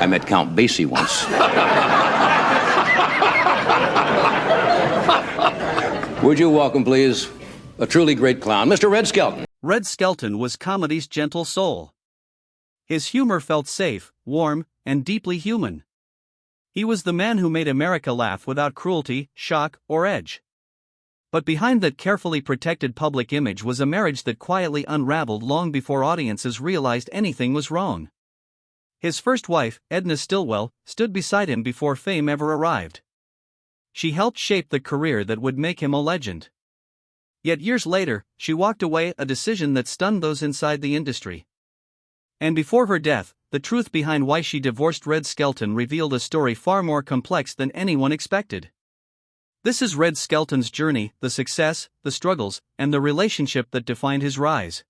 I met Count Basie once. Would you welcome, please, a truly great clown, Mr. Red Skelton. Red Skelton was comedy's gentle soul. His humor felt safe, warm, and deeply human. He was the man who made America laugh without cruelty, shock, or edge. But behind that carefully protected public image was a marriage that quietly unraveled long before audiences realized anything was wrong. His first wife, Edna Stillwell, stood beside him before fame ever arrived. She helped shape the career that would make him a legend. Yet years later, she walked away, a decision that stunned those inside the industry. And before her death, the truth behind why she divorced Red Skelton revealed a story far more complex than anyone expected. This is Red Skelton's journey, the success, the struggles, and the relationship that defined his rise.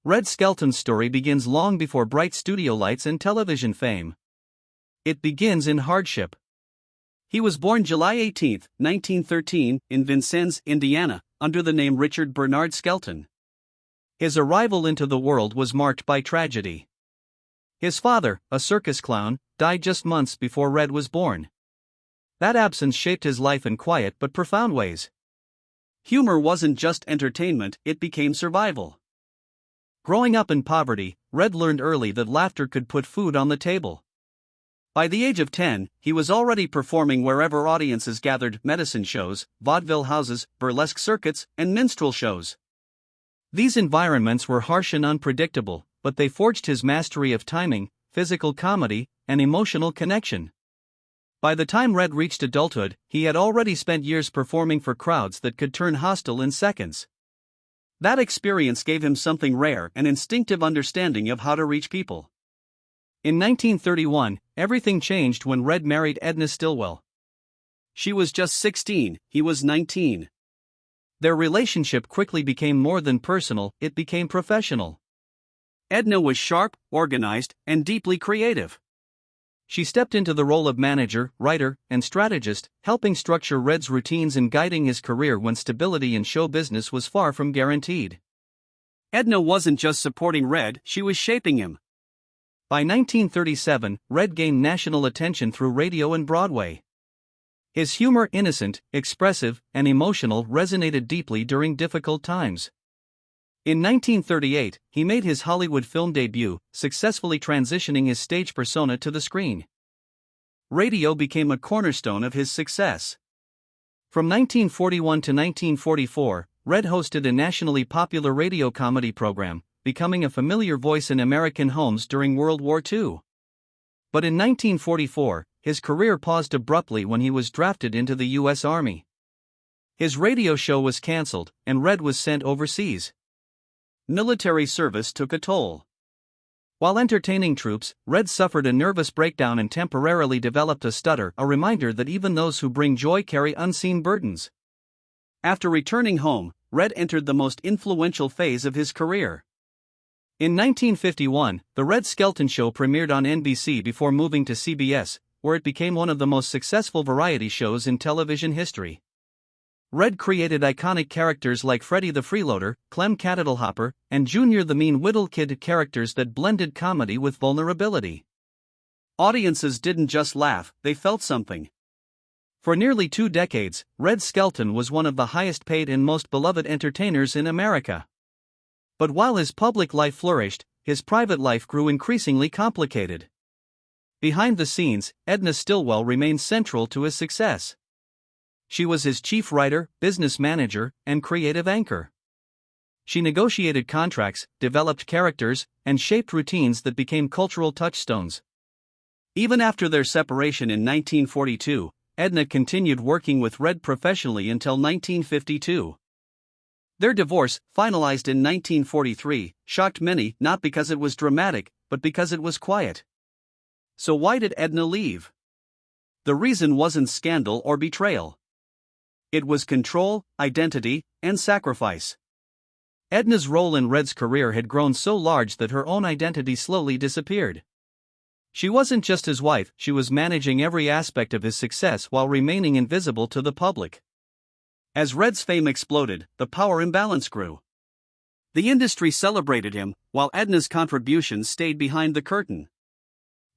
Red Skelton's story begins long before bright studio lights and television fame. It begins in hardship. He was born July 18, 1913, in Vincennes, Indiana, under the name Richard Bernard Skelton. His arrival into the world was marked by tragedy. His father, a circus clown, died just months before Red was born. That absence shaped his life in quiet but profound ways. Humor wasn't just entertainment, it became survival. Growing up in poverty, Red learned early that laughter could put food on the table. By the age of 10, he was already performing wherever audiences gathered: medicine shows, vaudeville houses, burlesque circuits, and minstrel shows. These environments were harsh and unpredictable, but they forged his mastery of timing, physical comedy, and emotional connection. By the time Red reached adulthood, he had already spent years performing for crowds that could turn hostile in seconds. That experience gave him something rare: an instinctive understanding of how to reach people. In 1931, everything changed when Red married Edna Stillwell. She was just 16, he was 19. Their relationship quickly became more than personal, it became professional. Edna was sharp, organized, and deeply creative. She stepped into the role of manager, writer, and strategist, helping structure Red's routines and guiding his career when stability in show business was far from guaranteed. Edna wasn't just supporting Red, she was shaping him. By 1937, Red gained national attention through radio and Broadway. His humor, innocent, expressive, and emotional, resonated deeply during difficult times. In 1938, he made his Hollywood film debut, successfully transitioning his stage persona to the screen. Radio became a cornerstone of his success. From 1941 to 1944, Red hosted a nationally popular radio comedy program, becoming a familiar voice in American homes during World War II. But in 1944, his career paused abruptly when he was drafted into the U.S. Army. His radio show was canceled, and Red was sent overseas. Military service took a toll. While entertaining troops, Red suffered a nervous breakdown and temporarily developed a stutter, a reminder that even those who bring joy carry unseen burdens. After returning home, Red entered the most influential phase of his career. In 1951, The Red Skelton Show premiered on NBC before moving to CBS, where it became one of the most successful variety shows in television history. Red created iconic characters like Freddie the Freeloader, Clem Cattle'Hopper, and Junior the Mean Whittle Kid, characters that blended comedy with vulnerability. Audiences didn't just laugh, they felt something. For nearly 2 decades, Red Skelton was one of the highest-paid and most beloved entertainers in America. But while his public life flourished, his private life grew increasingly complicated. Behind the scenes, Edna Stillwell remained central to his success. She was his chief writer, business manager, and creative anchor. She negotiated contracts, developed characters, and shaped routines that became cultural touchstones. Even after their separation in 1942, Edna continued working with Red professionally until 1952. Their divorce, finalized in 1943, shocked many, not because it was dramatic, but because it was quiet. So why did Edna leave? The reason wasn't scandal or betrayal. It was control, identity, and sacrifice. Edna's role in Red's career had grown so large that her own identity slowly disappeared. She wasn't just his wife, she was managing every aspect of his success while remaining invisible to the public. As Red's fame exploded, the power imbalance grew. The industry celebrated him, while Edna's contributions stayed behind the curtain.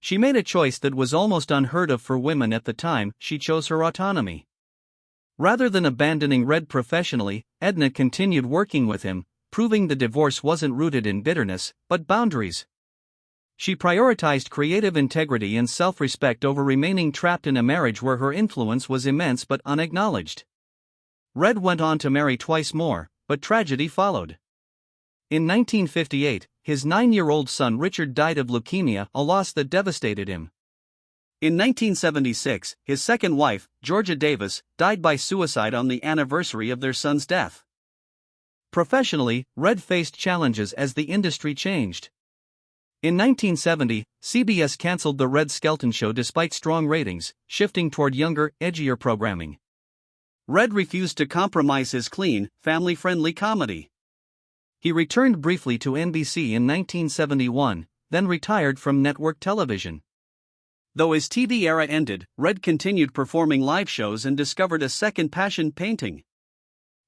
She made a choice that was almost unheard of for women at the time. She chose her autonomy. Rather than abandoning Red professionally, Edna continued working with him, proving the divorce wasn't rooted in bitterness, but boundaries. She prioritized creative integrity and self-respect over remaining trapped in a marriage where her influence was immense but unacknowledged. Red went on to marry twice more, but tragedy followed. In 1958, his 9-year-old son Richard died of leukemia, a loss that devastated him. In 1976, his second wife, Georgia Davis, died by suicide on the anniversary of their son's death. Professionally, Red faced challenges as the industry changed. In 1970, CBS canceled the Red Skelton show despite strong ratings, shifting toward younger, edgier programming. Red refused to compromise his clean, family-friendly comedy. He returned briefly to NBC in 1971, then retired from network television. Though his TV era ended, Red continued performing live shows and discovered a second passion: painting.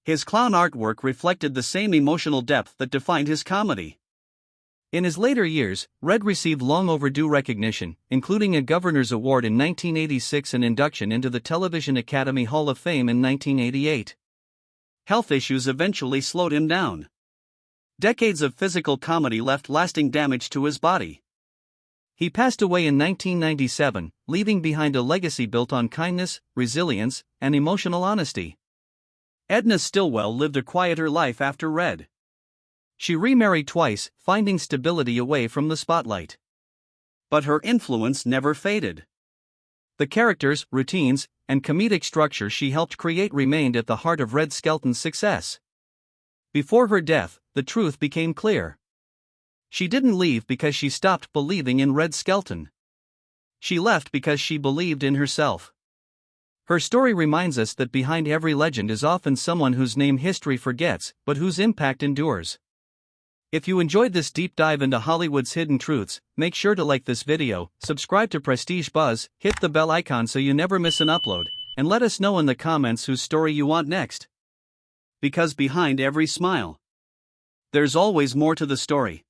His clown artwork reflected the same emotional depth that defined his comedy. In his later years, Red received long-overdue recognition, including a Governor's Award in 1986 and induction into the Television Academy Hall of Fame in 1988. Health issues eventually slowed him down. Decades of physical comedy left lasting damage to his body. He passed away in 1997, leaving behind a legacy built on kindness, resilience, and emotional honesty. Edna Stillwell lived a quieter life after Red. She remarried twice, finding stability away from the spotlight. But her influence never faded. The characters, routines, and comedic structure she helped create remained at the heart of Red Skelton's success. Before her death, the truth became clear. She didn't leave because she stopped believing in Red Skelton. She left because she believed in herself. Her story reminds us that behind every legend is often someone whose name history forgets, but whose impact endures. If you enjoyed this deep dive into Hollywood's hidden truths, make sure to like this video, subscribe to Prestige Buzz, hit the bell icon so you never miss an upload, and let us know in the comments whose story you want next. Because behind every smile, there's always more to the story.